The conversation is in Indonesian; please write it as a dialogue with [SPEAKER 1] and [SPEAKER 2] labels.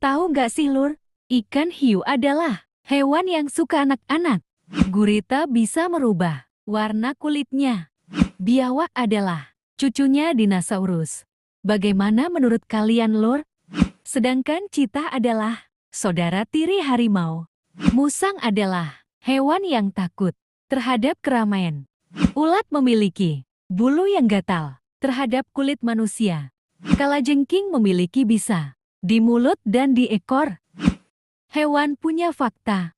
[SPEAKER 1] Tahu nggak sih Lur, ikan hiu adalah hewan yang suka anak-anak. Gurita bisa merubah warna kulitnya. Biawak adalah cucunya dinosaurus. Bagaimana menurut kalian Lur? Sedangkan citah adalah saudara tiri harimau. Musang adalah hewan yang takut terhadap keramaian. Ulat memiliki bulu yang gatal terhadap kulit manusia. Kalajengking memiliki bisa di mulut dan di ekor. Hewan punya fakta